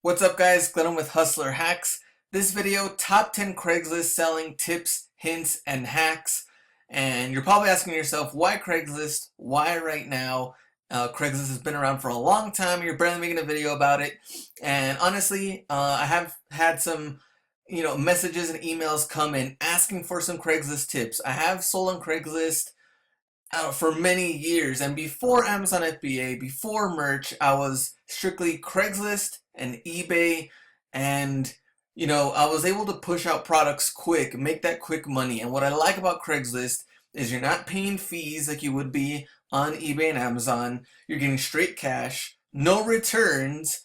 What's up guys, Glenn with Hustler Hacks. This video, top 10 Craigslist selling tips, hints, and hacks. And you're probably asking yourself, why Craigslist? Why right now? Craigslist has been around for a long time. You're barely making a video about it. And honestly, I have had some messages and emails come in asking for some Craigslist tips. I have sold on Craigslist for many years, and before Amazon FBA, before merch, I was strictly Craigslist and eBay, and I was able to push out products quick, make that quick money. And what I like about Craigslist is you're not paying fees like you would be on eBay and Amazon. You're getting straight cash, no returns,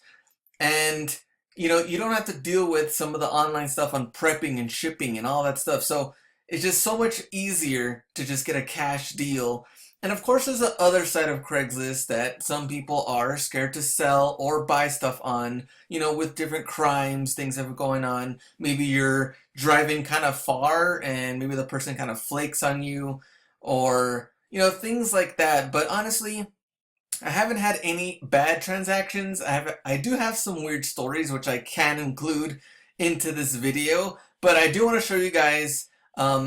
and you don't have to deal with some of the online stuff on prepping and shipping and all that stuff. So it's just so much easier to just get a cash deal. And of course, there's the other side of Craigslist that some people are scared to sell or buy stuff on, with different crimes, things that are going on. Maybe you're driving kind of far and maybe the person kind of flakes on you, or, things like that. But honestly, I haven't had any bad transactions. I do have some weird stories which I can include into this video, but I do want to show you guys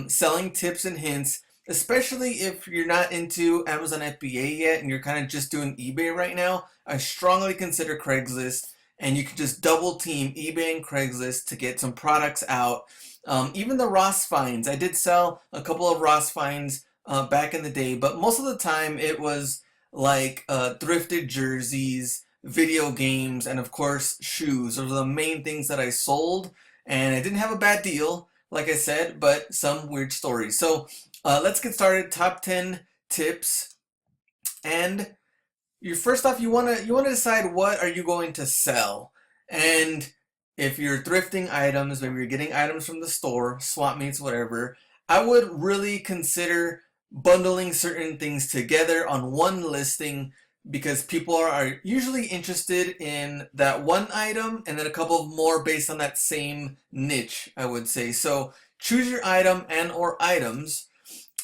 selling tips and hints, especially if you're not into Amazon FBA yet and you're kind of just doing eBay right now. I strongly consider Craigslist, and you can just double team eBay and Craigslist to get some products out. Even the Ross finds, I did sell a couple of Ross finds back in the day, but most of the time it was like thrifted jerseys, video games, and of course shoes. Those are the main things that I sold, and I didn't have a bad deal, like I said, but some weird stories. So let's get started. Top 10 tips. And first off, you wanna decide what are you going to sell. And if you're thrifting items, maybe you're getting items from the store, swap meets, whatever, I would really consider bundling certain things together on one listing, because people are usually interested in that one item and then a couple of more based on that same niche, I would say. So choose your item and or items,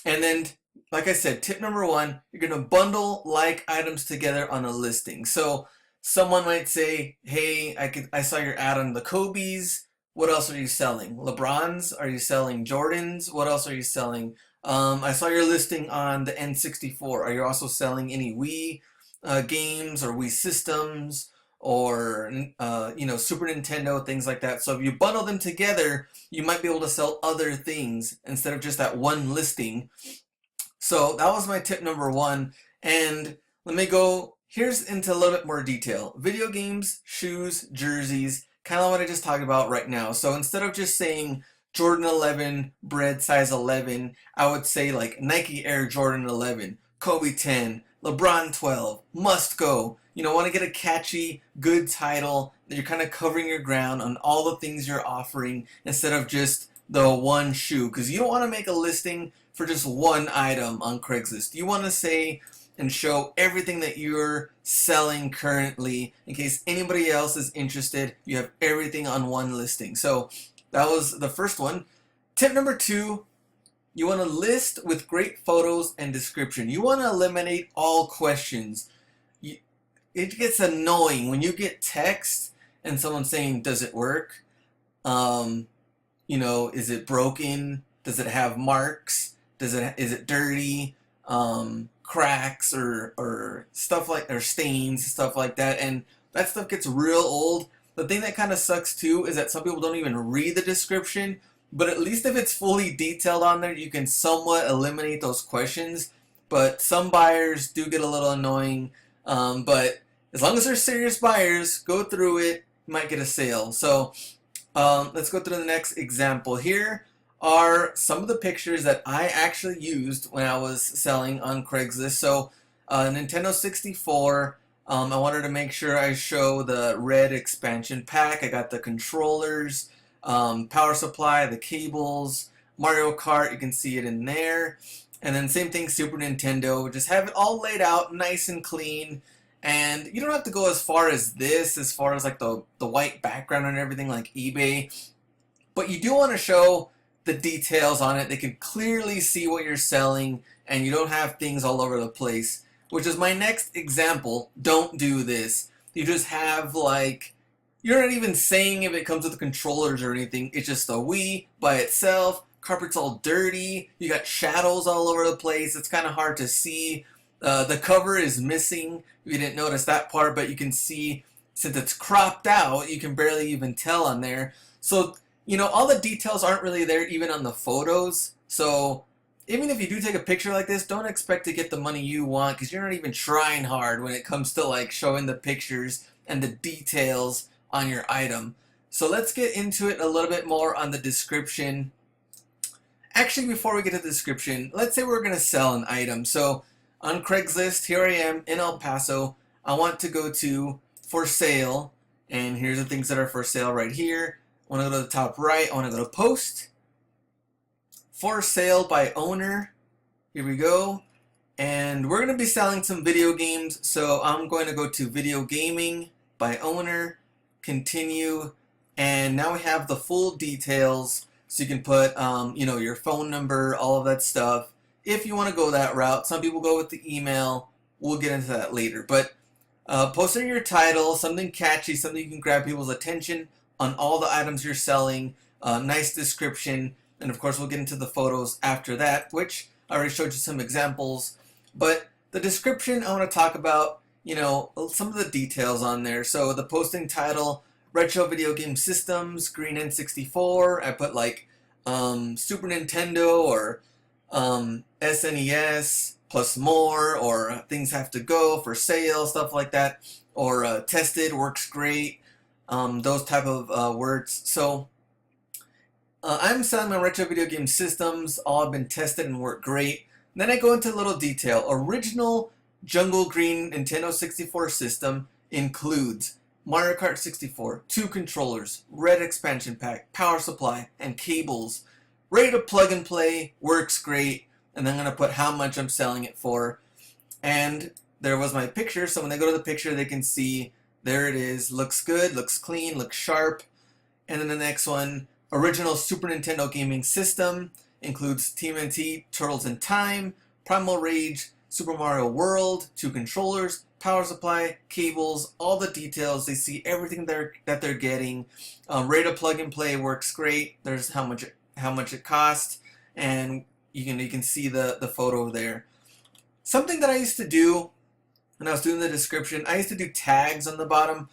and then, like I said, tip number one, you're going to bundle like items together on a listing. So someone might say, hey, I saw your ad on the Kobe's. What else are you selling? LeBrons? Are you selling Jordans? What else are you selling? I saw your listing on the N64. Are you also selling any Wii games or Wii systems, or Super Nintendo, things like that? So if you bundle them together, you might be able to sell other things instead of just that one listing. So that was my tip number one. And let me go here's into a little bit more detail. Video games, shoes, jerseys, kind of what I just talked about right now. So instead of just saying Jordan 11, bread size 11, I would say like Nike Air Jordan 11, Kobe 10, LeBron 12, must go. Want to get a catchy, good title that you're kind of covering your ground on all the things you're offering instead of just the one shoe, because you don't want to make a listing for just one item on Craigslist. You want to say and show everything that you're selling currently in case anybody else is interested. You have everything on one listing. So that was the first one. Tip number two, you want to list with great photos and description. You want to eliminate all questions. It gets annoying when you get text and someone saying, does it work? Is it broken? Does it have marks? Is it dirty? Cracks or stuff or stains, stuff like that. And that stuff gets real old. The thing that kind of sucks too is that some people don't even read the description, but at least if it's fully detailed on there, you can somewhat eliminate those questions. But some buyers do get a little annoying, but as long as they're serious buyers, go through it, you might get a sale. So let's go through the next example. Here are some of the pictures that I actually used when I was selling on Craigslist. So Nintendo 64, I wanted to make sure I show the red expansion pack. I got the controllers, power supply, the cables, Mario Kart, you can see it in there. And then same thing, Super Nintendo, just have it all laid out nice and clean. And you don't have to go as far as this, as far as like the white background and everything like eBay. But you do want to show the details on it. They can clearly see what you're selling, and you don't have things all over the place, which is my next example. Don't do this. You just have like You're not even saying if it comes with controllers or anything. It's just a Wii by itself. Carpet's all dirty. You got shadows all over the place. It's kind of hard to see. The cover is missing. You didn't notice that part, but you can see since it's cropped out, you can barely even tell on there. So, all the details aren't really there even on the photos. So, even if you do take a picture like this, don't expect to get the money you want because you're not even trying hard when it comes to like showing the pictures and the details on your item. So let's get into it a little bit more on the description. Actually, before we get to the description, let's say we're going to sell an item. So on Craigslist, here I am in El Paso. I want to go to for sale, and here's the things that are for sale right here. I want to go to the top right. I want to go to post. For sale by owner. Here we go. And we're going to be selling some video games. So I'm going to go to video gaming by owner. Continue, and now we have the full details, so you can put your phone number, all of that stuff if you want to go that route. Some people go with the email. We'll get into that later, but posting your title, something catchy, something you can grab people's attention on all the items you're selling, nice description, and of course we'll get into the photos after that, which I already showed you some examples. But the description, I want to talk about some of the details on there. So the posting title, retro video game systems, green N64. I put like Super Nintendo or SNES plus more, or things have to go for sale, stuff like that, or tested, works great, those type of words. So I'm selling my retro video game systems, all have been tested and work great. And then I go into a little detail. Original Jungle Green Nintendo 64 system includes Mario Kart 64, 2 controllers, red expansion pack, power supply, and cables. Ready to plug and play, works great, and then I'm going to put how much I'm selling it for. And there was my picture, so when they go to the picture they can see, there it is, looks good, looks clean, looks sharp. And then the next one, original Super Nintendo gaming system, includes TMNT, Turtles in Time, Primal Rage, Super Mario World, 2 controllers, power supply, cables, all the details. They see everything that they're getting. Ready to plug and play, works great. There's how much it costs, and you can see the photo there. Something that I used to do when I was doing the description, I used to do tags on the bottom.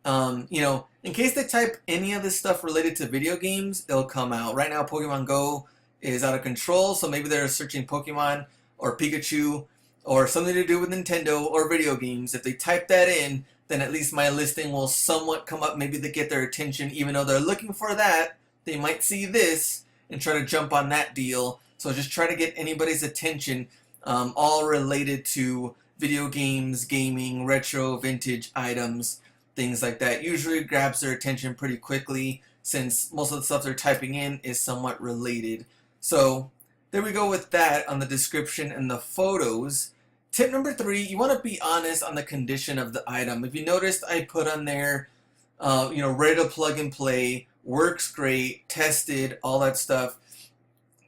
In case they type any of this stuff related to video games, it'll come out. Right now, Pokemon Go is out of control, so maybe they're searching Pokemon or Pikachu or something to do with Nintendo or video games. If they type that in, then at least my listing will somewhat come up. Maybe they get their attention, even though they're looking for that. They might see this and try to jump on that deal. So just try to get anybody's attention, all related to video games, gaming, retro, vintage items, things like that. Usually grabs their attention pretty quickly since most of the stuff they're typing in is somewhat related. So there we go with that on the description and the photos. Tip number 3, you want to be honest on the condition of the item. If you noticed, I put on there, ready to plug and play, works great, tested, all that stuff.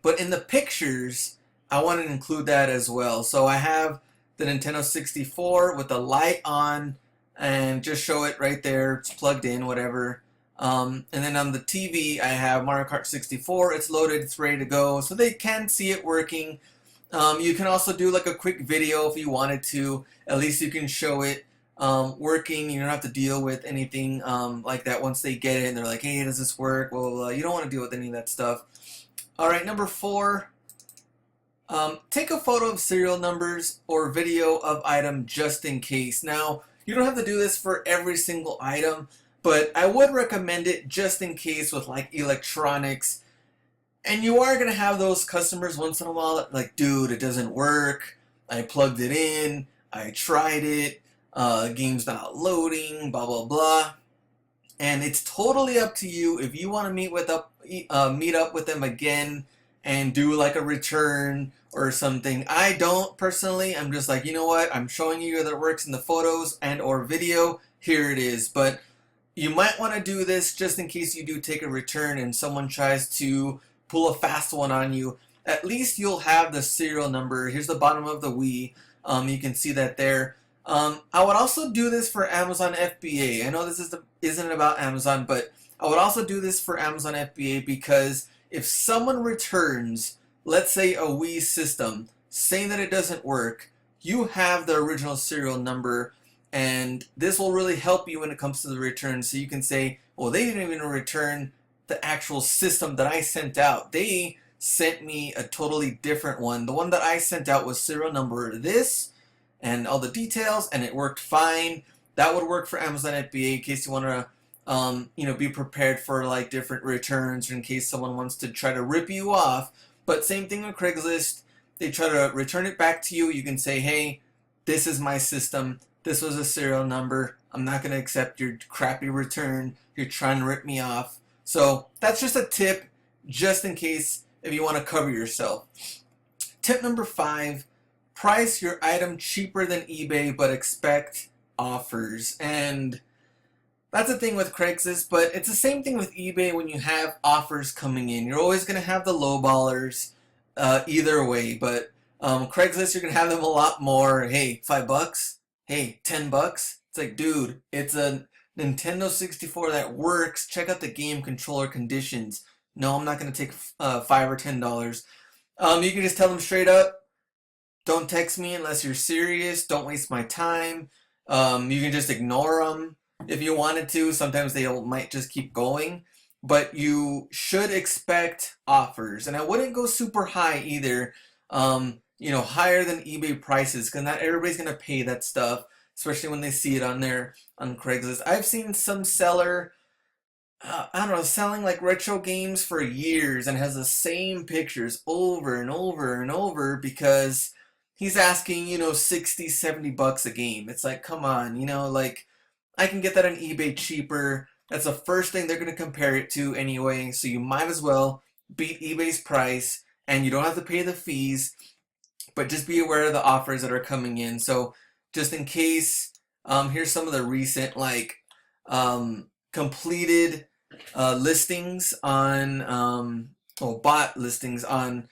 But in the pictures, I want to include that as well. So I have the Nintendo 64 with the light on, and just show it right there. It's plugged in, whatever. And then on the TV, I have Mario Kart 64. It's loaded, it's ready to go, so they can see it working. You can also do like a quick video if you wanted to. At least you can show it working. You don't have to deal with anything like that once they get it and they're like, hey, does this work? Well, you don't want to deal with any of that stuff. All right, number 4. Take a photo of serial numbers or video of item just in case. Now, you don't have to do this for every single item, but I would recommend it just in case with like electronics. And you are going to have those customers once in a while that like, dude, it doesn't work. I plugged it in. I tried it. Game's not loading, blah, blah, blah. And it's totally up to you if you want to meet up with them again and do like a return or something. I don't personally. I'm just like, you know what? I'm showing you that it works in the photos and or video. Here it is. But you might want to do this just in case you do take a return and someone tries to pull a fast one on you. At least you'll have the serial number. Here's the bottom of the Wii. You can see that there. I would also do this for Amazon FBA. I know isn't about Amazon, but I would also do this for Amazon FBA because if someone returns, let's say a Wii system, saying that it doesn't work, you have the original serial number, and this will really help you when it comes to the return. So you can say, well, they didn't even return the actual system that I sent out. They sent me a totally different one. The one that I sent out was serial number this and all the details, and it worked fine. That would work for Amazon FBA in case you want to, be prepared for like different returns, or in case someone wants to try to rip you off. But same thing on Craigslist. They try to return it back to you. You can say, hey, this is my system. This was a serial number. I'm not going to accept your crappy return. You're trying to rip me off. So that's just a tip, just in case if you want to cover yourself. Tip number 5, price your item cheaper than eBay, but expect offers. And that's the thing with Craigslist, but it's the same thing with eBay when you have offers coming in. You're always going to have the lowballers either way, but Craigslist, you're going to have them a lot more. Hey, $5? Hey, $10? It's like, dude, it's a Nintendo 64 that works. Check out the game controller conditions. No, I'm not going to take $5 or $10. You can just tell them straight up, don't text me unless you're serious. Don't waste my time. You can just ignore them if you wanted to. Sometimes they might just keep going. But you should expect offers. And I wouldn't go super high either. Higher than eBay prices, because not everybody's going to pay that stuff, especially when they see it on Craigslist. I've seen some seller, I don't know, selling like retro games for years and has the same pictures over and over and over because he's asking, 60, $70 a game. It's like, come on, like I can get that on eBay cheaper. That's the first thing they're going to compare it to anyway. So you might as well beat eBay's price, and you don't have to pay the fees, but just be aware of the offers that are coming in. So just in case, here's some of the recent completed listings on, bot listings on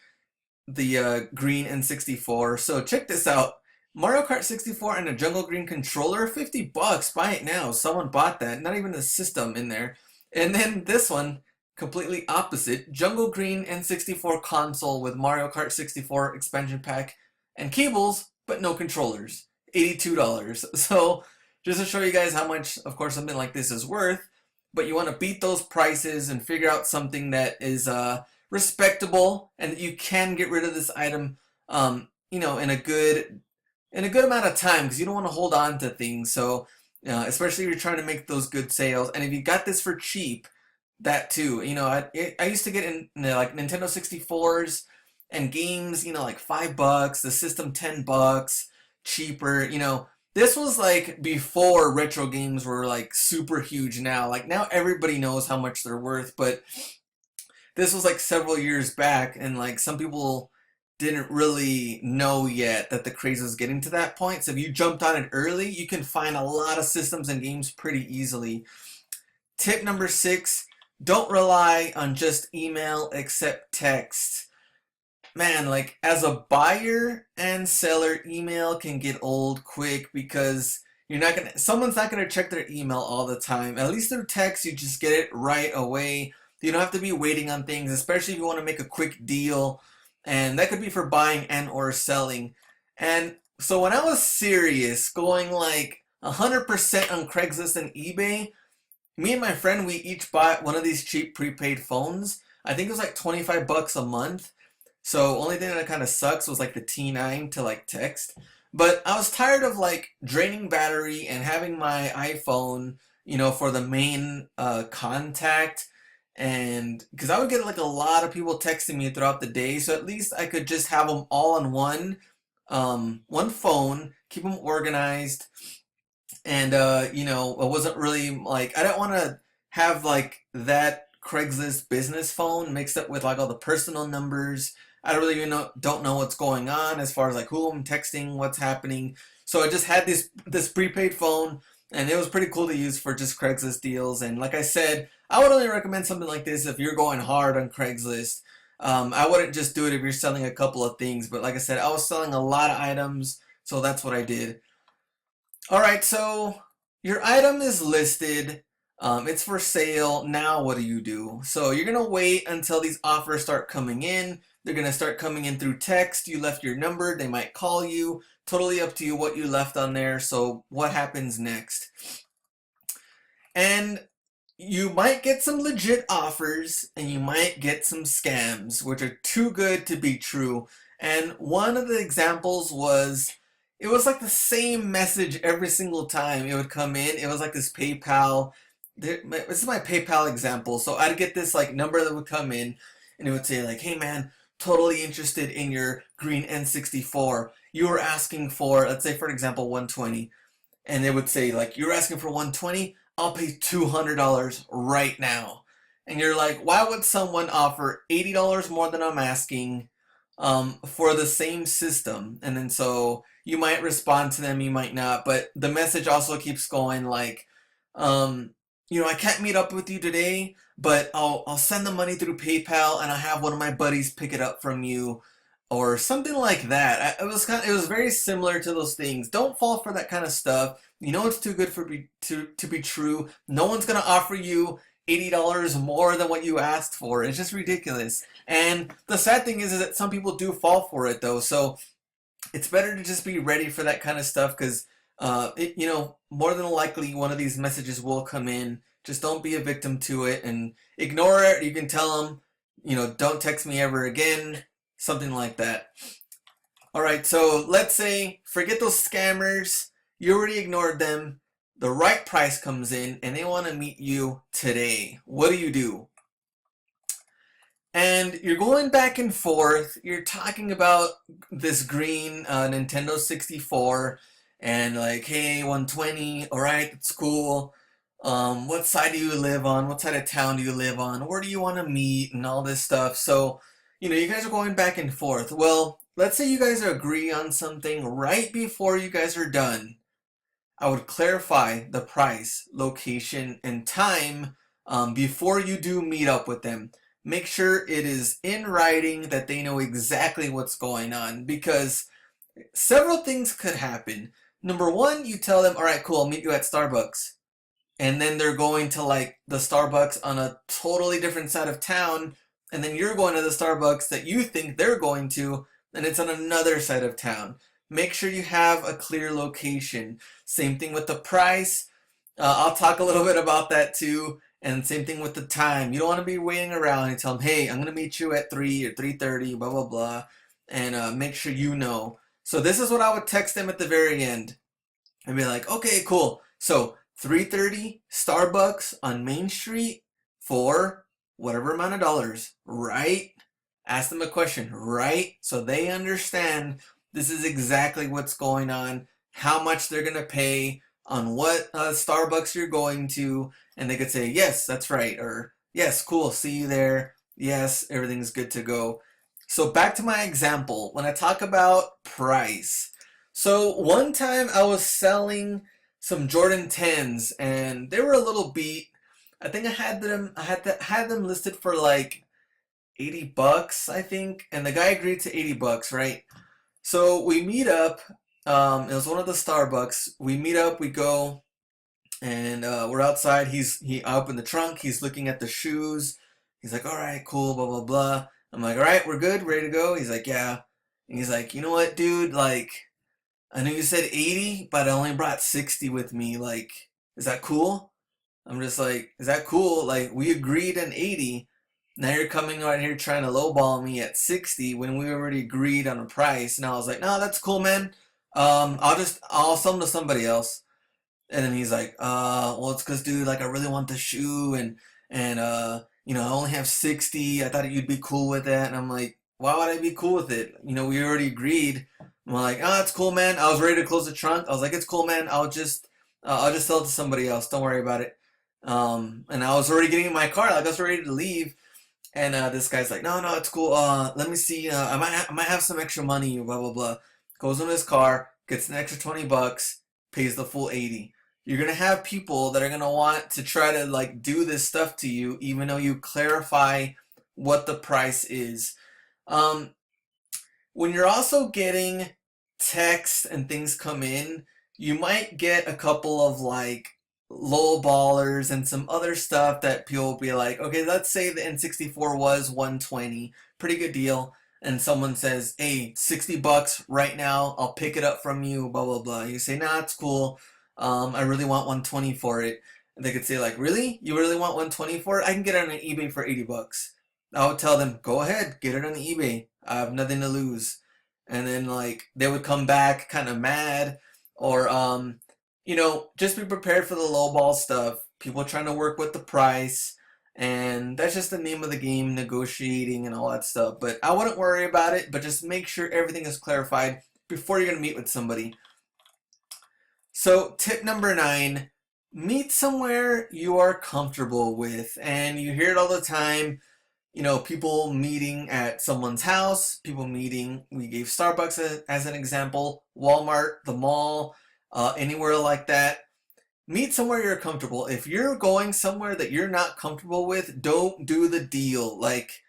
the green N64. So check this out. Mario Kart 64 and a Jungle Green controller, $50. Buy it now. Someone bought that. Not even the system in there. And then this one, completely opposite. Jungle Green N64 console with Mario Kart 64 expansion pack and cables, but no controllers. $82. So just to show you guys how much, of course, something like this is worth. But you want to beat those prices and figure out something that is respectable and that you can get rid of this item, in a good amount of time, because you don't want to hold on to things. So especially if you're trying to make those good sales, and if you got this for cheap, that too. I used to get in like Nintendo 64s and games, like $5, the system $10 cheaper. This was like before retro games were like super huge now. Like now everybody knows how much they're worth, but this was like several years back, and like some people didn't really know yet that the craze was getting to that point. So if you jumped on it early, you can find a lot of systems and games pretty easily. Tip number 6, don't rely on just email, accept text. Man, like as a buyer and seller, email can get old quick because someone's not gonna check their email all the time. At least through text, you just get it right away. You don't have to be waiting on things, especially if you want to make a quick deal. And that could be for buying and or selling. And so when I was serious, going like 100% on Craigslist and eBay, me and my friend, we each bought one of these cheap prepaid phones. I think it was like $25 a month. So only thing that kind of sucks was like the T9 to like text. But I was tired of like draining battery and having my iPhone, for the main contact. And because I would get like a lot of people texting me throughout the day, so at least I could just have them all on one phone, keep them organized. And it wasn't really like, I don't want to have like that Craigslist business phone mixed up with like all the personal numbers. I don't really don't know what's going on as far as like who I'm texting, what's happening. So I just had this prepaid phone, and it was pretty cool to use for just Craigslist deals. And like I said, I would only recommend something like this if you're going hard on Craigslist. I wouldn't just do it if you're selling a couple of things. But like I said, I was selling a lot of items, so that's what I did. All right, so your item is listed. It's for sale. Now, what do? So you're gonna wait until these offers start coming in. They're gonna start coming in through text. You left your number. They might call you. Totally up to you what you left on there. So what happens next? And you might get some legit offers and you might get some scams, which are too good to be true. And one of the examples was it was like the same message every single time it would come in. It was like this PayPal. This is my PayPal example. So I'd get this like number that would come in and it would say like, "Hey man, totally interested in your green N64. You were asking for, let's say for example, 120." And they would say like, "You're asking for 120, I'll pay $200 right now." And you're like, why would someone offer $80 more than I'm asking for the same system? And then so you might respond to them, you might not, but the message also keeps going like, um, I can't meet up with you today, but I'll send the money through PayPal and I'll have one of my buddies pick it up from you, or something like that. It was very similar to those things. Don't fall for that kind of stuff. You know it's too good to be true. No one's gonna offer you $80 more than what you asked for. It's just ridiculous. And the sad thing is that some people do fall for it though. So it's better to just be ready for that kind of stuff because more than likely one of these messages will come in. Just don't be a victim to it and ignore it. You can tell them, don't text me ever again, something like that. All right, so let's say forget those scammers. You already ignored them. The right price comes in and they want to meet you today. What do? And you're going back and forth. You're talking about this green Nintendo 64 and like, hey, 120, all right, that's cool. What side do you live on? What side of town do you live on? Where do you want to meet and all this stuff. So, you guys are going back and forth. Well, let's say you guys agree on something right before you guys are done. I would clarify the price, location, and time before you do meet up with them. Make sure it is in writing that they know exactly what's going on because several things could happen. Number one, you tell them, all right, cool, I'll meet you at Starbucks. And then they're going to like the Starbucks on a totally different side of town. And then you're going to the Starbucks that you think they're going to, and it's on another side of town. Make sure you have a clear location. Same thing with the price. I'll talk a little bit about that too. And same thing with the time. You don't want to be waiting around. You tell them, hey, I'm going to meet you at 3 or 3:30, blah, blah, blah. And make sure you know. So this is what I would text them at the very end. I'd be like, okay, cool. So 3:30, Starbucks on Main Street for whatever amount of dollars, right? Ask them a question, right? So they understand this is exactly what's going on, how much they're going to pay, on what Starbucks you're going to, and they could say, yes, that's right, or yes, cool, see you there, yes, everything's good to go. So back to my example, when I talk about price. So one time I was selling some Jordan 10s and they were a little beat. I think I had them listed for like $80, I think, and the guy agreed to $80, right? So we meet up. It was one of the Starbucks. We meet up. We go, and we're outside. I opened the trunk. He's looking at the shoes. He's like, "All right, cool, blah blah blah." I'm like, "All right, we're good, ready to go." He's like, "Yeah." And he's like, "You know what, dude? Like, I know you said 80, but I only brought 60 with me. Like, is that cool?" I'm just like, is that cool? Like, we agreed on 80. Now you're coming out here trying to lowball me at 60 when we already agreed on a price. And I was like, no, that's cool, man. I'll sell them to somebody else. And then he's like, well, it's because, dude, like, I really want the shoe, and I only have 60. I thought you'd be cool with that. And I'm like, why would I be cool with it? We already agreed. I'm like, oh, it's cool, man. I was ready to close the trunk. I was like, it's cool, man. I'll just sell it to somebody else. Don't worry about it. And I was already getting in my car. Like, I was ready to leave. And this guy's like, no, no, it's cool. Let me see. I might have some extra money. Blah blah blah. Goes in his car, gets an extra $20, pays the full 80. You're gonna have people that are gonna want to try to like do this stuff to you, even though you clarify what the price is. Um, when you're also getting texts and things come in, you might get a couple of like low ballers and some other stuff that people will be like, okay, let's say the N64 was 120, pretty good deal. And someone says, hey, 60 bucks right now, I'll pick it up from you, blah, blah, blah. You say, nah, it's cool. I really want 120 for it. And they could say, like, really? You really want 120 for it? I can get it on eBay for 80 bucks. I would tell them, go ahead, get it on eBay. I have nothing to lose. And then, like, they would come back kind of mad, or just be prepared for the lowball stuff. People trying to work with the price, and that's just the name of the game, negotiating and all that stuff. But I wouldn't worry about it, but just make sure everything is clarified before you're gonna meet with somebody. So tip number 9, meet somewhere you are comfortable with. And you hear it all the time, people meeting at someone's house, people meeting, we gave Starbucks as an example, Walmart, the mall, anywhere like that. Meet somewhere you're comfortable. If you're going somewhere that you're not comfortable with, don't do the deal. Like,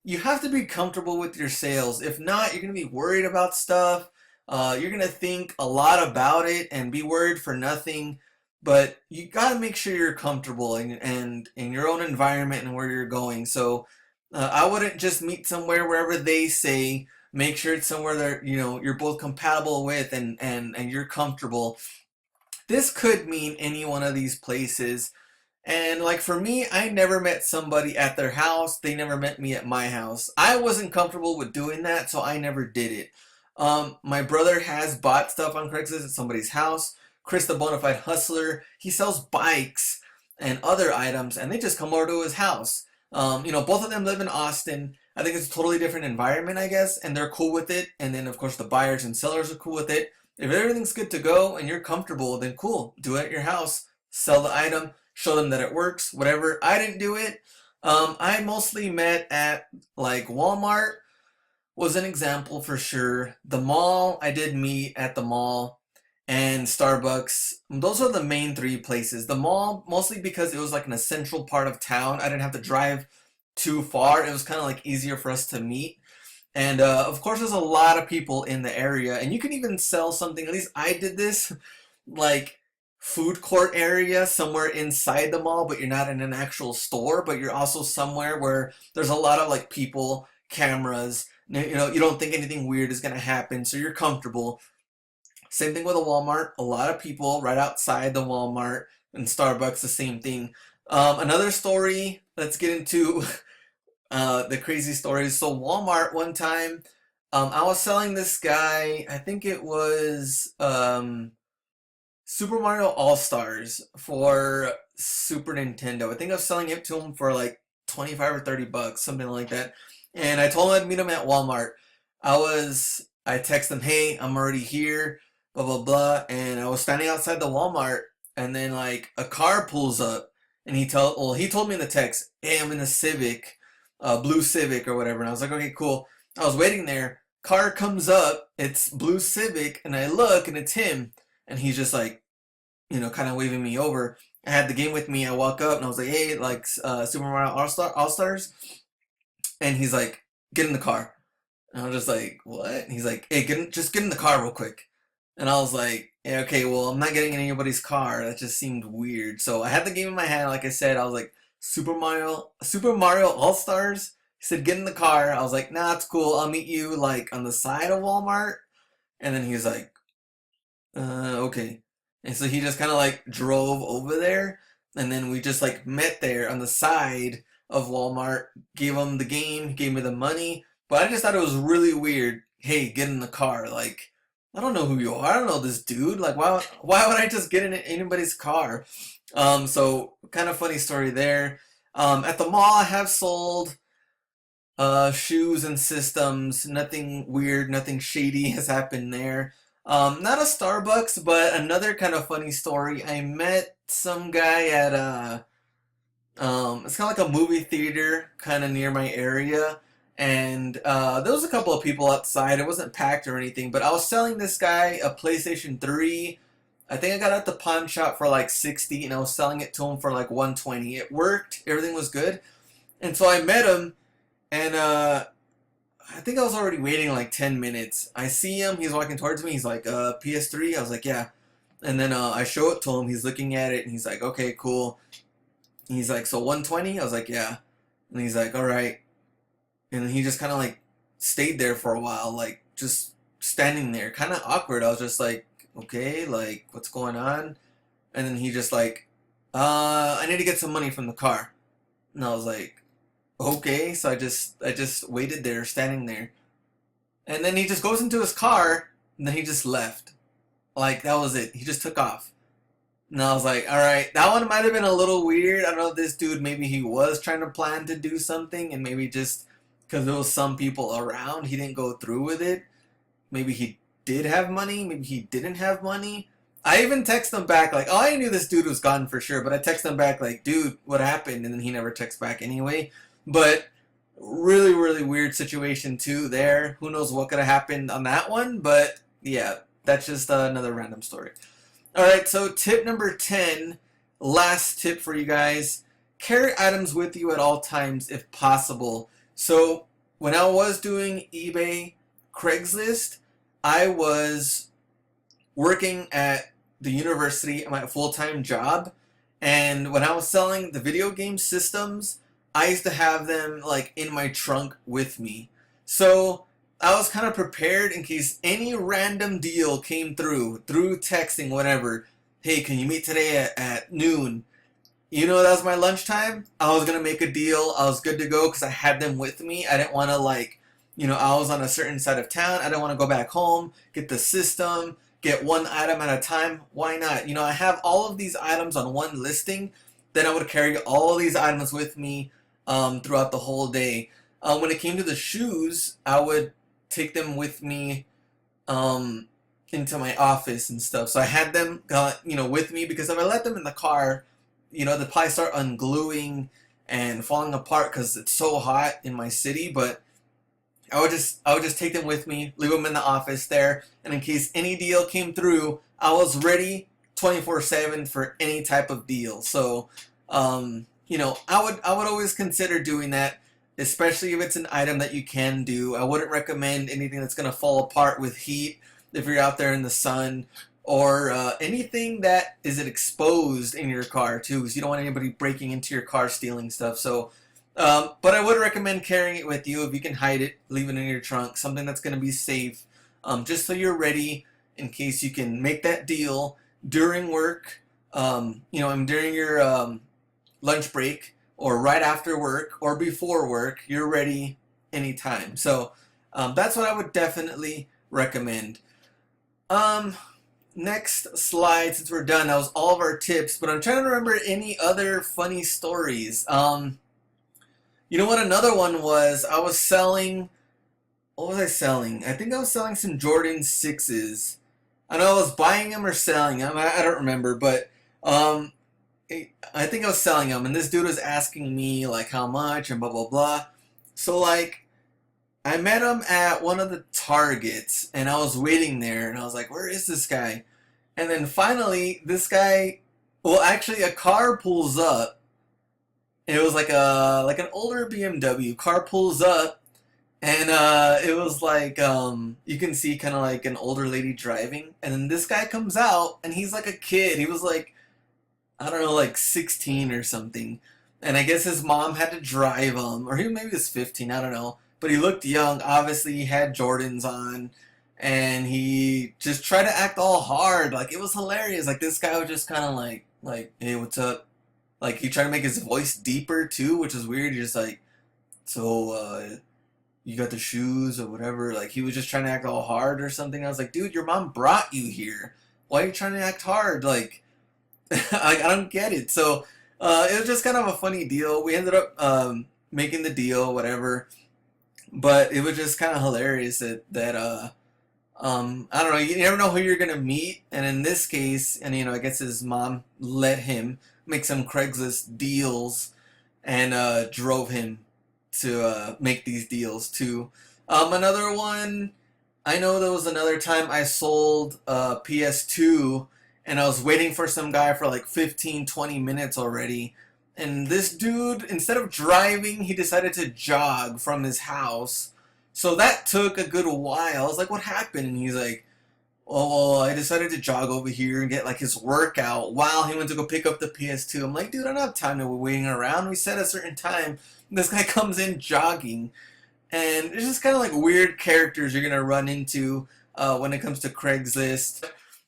you have to be comfortable with your sales. If not, you're going to be worried about stuff. You're going to think a lot about it and be worried for nothing. But you got to make sure you're comfortable in your own environment and where you're going. So I wouldn't just meet somewhere wherever they say. Make sure it's somewhere that you're both compatible with and you're comfortable. This could mean any one of these places. And like for me, I never met somebody at their house. They never met me at my house. I wasn't comfortable with doing that, so I never did it. My brother has bought stuff on Craigslist at somebody's house. Chris, the Bonafide Hustler, he sells bikes and other items, and they just come over to his house. Both of them live in Austin. I think it's a totally different environment, I guess, and they're cool with it. And then, of course, the buyers and sellers are cool with it. If everything's good to go and you're comfortable, then cool. Do it at your house. Sell the item. Show them that it works. Whatever. I didn't do it. I mostly met at like Walmart was an example for sure. The mall, I did meet at the mall, and Starbucks. Those are the main 3 places. The mall, mostly because it was like in a central part of town. I didn't have to drive too far. It was kind of like easier for us to meet. And of course, there's a lot of people in the area, and you can even sell something. At least I did this, like food court area somewhere inside the mall, but you're not in an actual store, but you're also somewhere where there's a lot of like people, cameras. You don't think anything weird is gonna happen, so you're comfortable. Same thing with a Walmart. A lot of people right outside the Walmart, and Starbucks, the same thing. Another story. Let's get into the crazy stories. So Walmart one time, I was selling this guy, I think it was Super Mario All-Stars for Super Nintendo. I think I was selling it to him for like 25 or 30 bucks, something like that. And I told him I'd meet him at Walmart. I texted him, hey, I'm already here, blah, blah, blah. And I was standing outside the Walmart, and then like a car pulls up, and he told me in the text, hey, I'm in a Civic, blue Civic or whatever. And I was like, okay, cool. I was waiting there. Car comes up, it's blue Civic, and I look, and it's him. And he's just like, kind of waving me over. I had the game with me. I walk up, and I was like, hey, like Super Mario All-Stars. And he's like, get in the car. And I was just like, what? And he's like, hey, just get in the car real quick. And I was like, yeah, okay, well, I'm not getting in anybody's car. That just seemed weird. So I had the game in my hand. Like I said, I was like, Super Mario All-Stars. He said, get in the car. I was like, nah, it's cool. I'll meet you like on the side of Walmart. And then he was like, okay. And so he just kind of like drove over there. And then we just like met there on the side of Walmart, gave him the game, gave me the money. But I just thought it was really weird. Hey, get in the car. Like, I don't know who you are. I don't know this dude. Like, why would I just get in anybody's car? So kind of funny story there. At the mall, I have sold shoes and systems. Nothing weird, nothing shady has happened there. Not a Starbucks, but another kind of funny story. I met some guy at it's kind of like a movie theater kind of near my area. And there was a couple of people outside. It wasn't packed or anything, but I was selling this guy a PlayStation 3. I think I got it at the pawn shop for like 60, and I was selling it to him for like 120. It worked. Everything was good. And so I met him, and I think I was already waiting like 10 minutes. I see him. He's walking towards me. He's like, PS3? I was like, yeah. And then I show it to him. He's looking at it and he's like, okay, cool. And he's like, so 120? I was like, yeah. And he's like, all right. And then he just kind of like stayed there for a while, like just standing there, kind of awkward. I was just like, okay, like what's going on? And then he just like, I need to get some money from the car. And I was like, okay. So I just waited there, standing there. And then he just goes into his car and then he just left. Like that was it. He just took off. And I was like, all right, that one might have been a little weird. I don't know if this dude, maybe he was trying to plan to do something and maybe just because there was some people around, he didn't go through with it. Maybe he did have money. Maybe he didn't have money. I even text him back like, oh, I knew this dude was gone for sure. But I text him back like, dude, what happened? And then he never texts back anyway. But really, really weird situation too there. Who knows what could have happened on that one. But yeah, that's just another random story. All right, so tip number 10, last tip for you guys. Carry items with you at all times if possible. So when I was doing eBay Craigslist, I was working at the university at my full-time job, and when I was selling the video game systems, I used to have them like in my trunk with me. So I was kind of prepared in case any random deal came through texting, whatever. Hey, can you meet today at noon? You know, that was my lunchtime. I was going to make a deal. I was good to go because I had them with me. I didn't want to like, I was on a certain side of town. I didn't want to go back home, get the system, get one item at a time. Why not? I have all of these items on one listing. Then I would carry all of these items with me throughout the whole day. When it came to the shoes, I would take them with me into my office and stuff. So I had them, with me because if I let them in the car, they'd probably start ungluing and falling apart because it's so hot in my city. But I would just take them with me, leave them in the office there, and in case any deal came through, I was ready 24/7 for any type of deal. So, I would always consider doing that, especially if it's an item that you can do. I wouldn't recommend anything that's going to fall apart with heat if you're out there in the sun, or anything that is exposed in your car too, because you don't want anybody breaking into your car stealing stuff. So, but I would recommend carrying it with you if you can hide it, leave it in your trunk, something that's going to be safe, just so you're ready in case you can make that deal during work, and during your lunch break, or right after work, or before work. You're ready anytime. So that's what I would definitely recommend. Next slide, since we're done, that was all of our tips, but I'm trying to remember any other funny stories. You know what another one was? I was selling, what was I selling? I think I was selling some Jordan 6s. I know I was buying them or selling them, I don't remember, but I think I was selling them, and this dude was asking me like how much and blah blah blah. So like, I met him at one of the Targets, and I was waiting there, and I was like, where is this guy? And then finally, this guy, well, actually, a car pulls up. It was like an older BMW. Car pulls up, and it was like, you can see kind of like an older lady driving, and then this guy comes out, and he's like a kid. He was like, I don't know, like 16 or something. And I guess his mom had to drive him, or he maybe was 15, I don't know. But he looked young. Obviously, he had Jordans on, and he just tried to act all hard. Like, it was hilarious. Like, this guy was just kind of like, hey, what's up? Like, he tried to make his voice deeper, too, which is weird. He's just like, so, you got the shoes or whatever? Like, he was just trying to act all hard or something. I was like, dude, your mom brought you here. Why are you trying to act hard? Like, I don't get it. So, it was just kind of a funny deal. We ended up making the deal, whatever. But it was just kind of hilarious that I don't know, you never know who you're gonna meet, and in this case, and I guess his mom let him make some Craigslist deals, and drove him to make these deals too. Another one, I know there was another time I sold a PS2, and I was waiting for some guy for like 15-20 minutes already. And this dude, instead of driving, he decided to jog from his house. So that took a good while. I was like, what happened? And he's like, oh, well, I decided to jog over here and get like his workout while he went to go pick up the PS2. I'm like, dude, I don't have time to be waiting around. We set a certain time. This guy comes in jogging, and it's just kind of like weird characters you're gonna run into when it comes to Craigslist.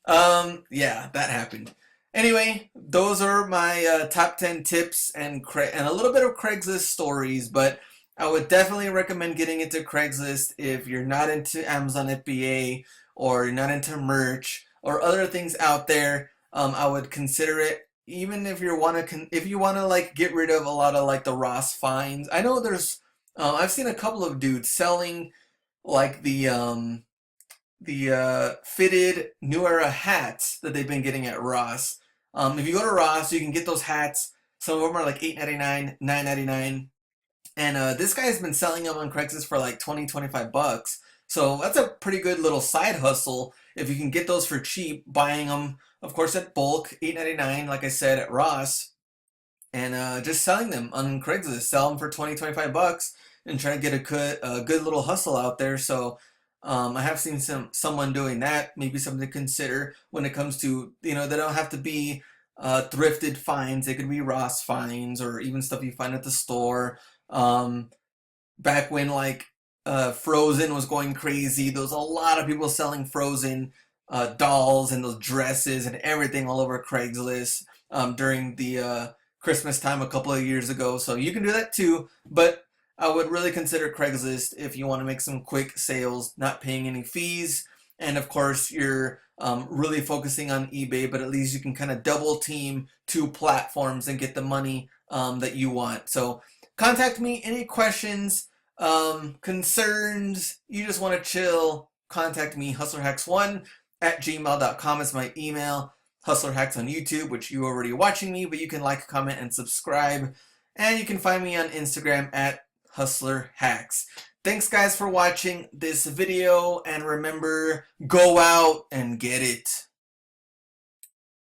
Yeah, that happened. Anyway, those are my top 10 tips and a little bit of Craigslist stories, but I would definitely recommend getting into Craigslist if you're not into Amazon FBA or you're not into merch or other things out there. I would consider it, even if you want to like get rid of a lot of like the Ross finds. I know there's I've seen a couple of dudes selling like the fitted New Era hats that they've been getting at Ross. If you go to Ross, you can get those hats. Some of them are like $8.99, $9.99, and this guy has been selling them on Craigslist for like 20, 25 bucks. So that's a pretty good little side hustle if you can get those for cheap, buying them, of course, at bulk, $8.99, like I said, at Ross, and just selling them on Craigslist. Sell them for 20, 25 bucks and try to get a good little hustle out there. So I have seen someone doing that. Maybe something to consider when it comes to, they don't have to be thrifted finds. They could be Ross finds or even stuff you find at the store. Um, Back when like Frozen was going crazy, there was a lot of people selling Frozen dolls and those dresses and everything all over Craigslist during the Christmas time a couple of years ago. So you can do that too, but I would really consider Craigslist if you want to make some quick sales, not paying any fees. And of course, you're really focusing on eBay, but at least you can kind of double team two platforms and get the money that you want. So contact me, any questions, concerns, you just want to chill, contact me, hustlerhacks1@gmail.com is my email. Hustler Hacks on YouTube, which you're already watching me, but you can like, comment, and subscribe. And you can find me on Instagram at Hustler Hacks. Thanks guys for watching this video, and remember, go out and get it.